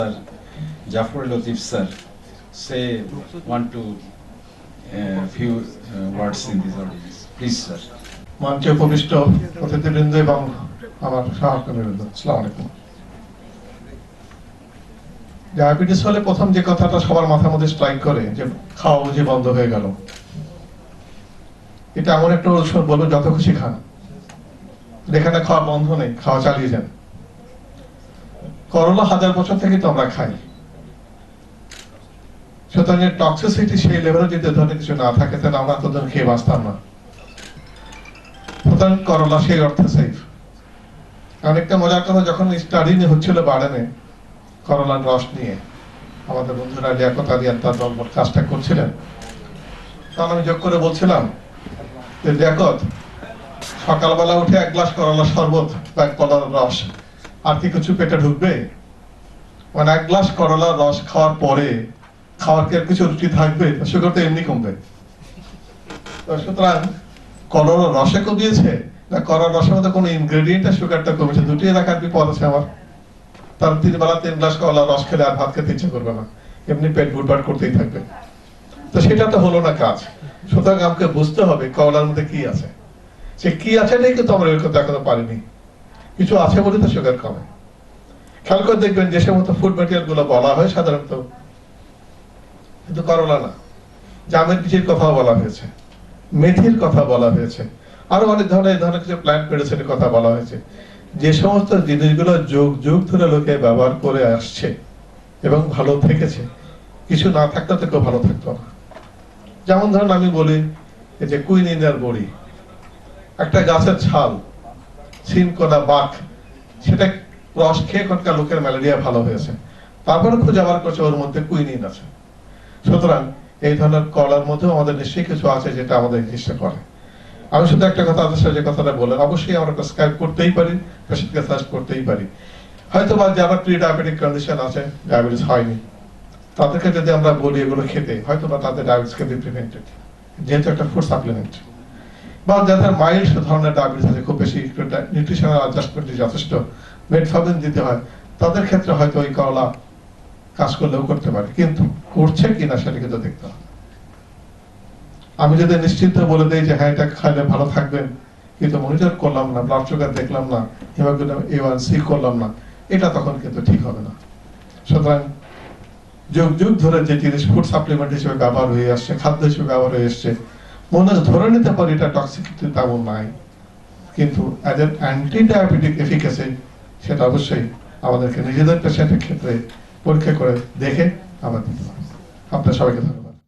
Sir, Jafar Latif sir, say one to few words in this audience. Please, sir. মঞ্চে উপবিষ্ট অতিথিবৃন্দ এবং আমার সহকর্মীবৃন্দ, আসসালামু আলাইকুম। ডায়াবেটিস হলে প্রথম যে কথাটা সবার মাথার মধ্যে স্ট্রাইক করে যে খাওয়া বুঝি বন্ধ হয়ে গেল। এটা এমন একটা ঔষধ, বলবো যত খুশি খান, যেখানে খাওয়া বন্ধ নেই, খাওয়া চালিয়ে যান। করোনা 1000 বছর থেকে তো আমরা খাই, সুতরাং টক্সিসিটি সেই লেভেলে যদি ধরনের কিছু না থাকে তাহলে আমরা এতদিন খেয়ে বাঁচতাম না। সুতরাং করোনা সেই অর্থে সেফ। অনেকটা মজার কথা, যখন স্টাডি হচ্ছিল বাড়েনে করোনার রস নিয়ে, আমাদের বন্ধুরা লিয়াকত আলী আর তার দল কাজটা করছিলেন, তখন আমি যোগ করে বলছিলাম যে লিয়াকত, সকালবেলা উঠে 1 গ্লাস করোনা শরবত বা 1 কলার রস, আর কি কিছু পেটে ঢুকবে? মানে 1 গ্লাস করলার রস খাওয়ার পরে খাওয়ার কি কিছু রুচি থাকবে? সুগার তো এমনি কমবে। সুতরাং করলার রসে কমিয়েছে না করলার রসের মধ্যে কোনো ইনগ্রেডিয়েন্টে সুগারটা কমেছে, দুটি রাখার বিপদ আছে আমার। তার 3 বেলা 3 গ্লাস করলার রস খেলে আর ভাত খেতে ইচ্ছে করবে না, এমনি পেট ভুটভাট করতেই থাকবে। তো সেটা তো হলো না কাজ। সুতরাং আমাকে বুঝতে হবে করলার মধ্যে কি আছে। সে কি আছে এটাই কিন্তু আমরা ওই কথা এখনো পারিনি। কিছু আছে বলে তো সুগার কমে। খেয়াল করে দেখবেন যে সমস্ত ফুড ম্যাটেরিয়াল গুলো বলা হয় সাধারণত, কিন্তু করলা না, জামের বীজের কথা বলা হয়েছে, মেথির কথা বলা হয়েছে, আরো অনেক ধরনের কিছু প্ল্যান্ট মেডিসিনের কথা বলা হয়েছে। যে সমস্ত জিনিসগুলো যুগ যুগ ধরে লোকে ব্যবহার করে আসছে এবং ভালো থেকেছে, কিছু না থাকলে তো কেউ ভালো থাকতো না। যেমন ধরুন আমি বলি যে কুইনিনের বড়ি, একটা গাছের ছাল, সিনকোনা বাক, সেটা রস খেয়ে এখনকার লোকের ম্যালেরিয়া ভালো হয়েছে। তারপরে খুঁজে আবার করছে ওর মধ্যে কুইনিন আছে। সুতরাং এই ধরনের কলার মধ্যেও আমাদের নিশ্চয়ই কিছু আছে যেটা আমাদের চেষ্টা করে। আমি শুধু একটা কথা আপনার সাথে যে কথাটা বলেন, অবশ্যই আমরা প্রেসক্রাইব করতেই পারি, পেশেন্টকে সাজেস্ট করতেই পারি। হয়তো বা যারা প্রি ডায়াবেটিক কন্ডিশন আছে, ডায়াবেটিস হয়নি, তাদেরকে যদি আমরা বলি এগুলো খেতে, হয়তো বা তাদের ডায়াবেটিস can be prevented, যেহেতু একটা ফুড সাপ্লিমেন্ট। বা যাদের মাইল্ড ধরনের ডায়াবেটিস আছে, খুব বেশি নিউট্রিশনাল অ্যাডজাস্টমেন্ট যথেষ্ট মেটফর্মিন দিতে হয়, তাদের ক্ষেত্রে হয়তো ওই করলা কাজ করলেও করতে পারে, কিন্তু করছে কিনা সেটা কিন্তু দেখতে হবে। আমি যদি নিশ্চিত বলে দিই যে হ্যাঁ এটা খাইলে ভালো থাকবেন, কিন্তু মনিটর করলাম না, ব্লাড সুগার দেখলাম না, হিমোগ্লোবিন A1C করলাম না, এটা তখন কিন্তু ঠিক হবে না। সুতরাং যুগ যুগ ধরে যে জিনিস ফুড সাপ্লিমেন্ট হিসেবে ব্যবহার হয়ে আসছে, খাদ্য হিসেবে ব্যবহার হয়ে আসছে, মনে ধরে নিতে পারি এটা টক্সিসিটি তেমন নাই, কিন্তু অ্যাজ এন অ্যান্টি ডায়াবেটিক এফিকাসি সেটা অবশ্যই আমাদেরকে নিজেদের পেশেন্টের ক্ষেত্রে পরীক্ষা করে দেখে আমরা দিতে হবে। আপনার সবাইকে ধন্যবাদ।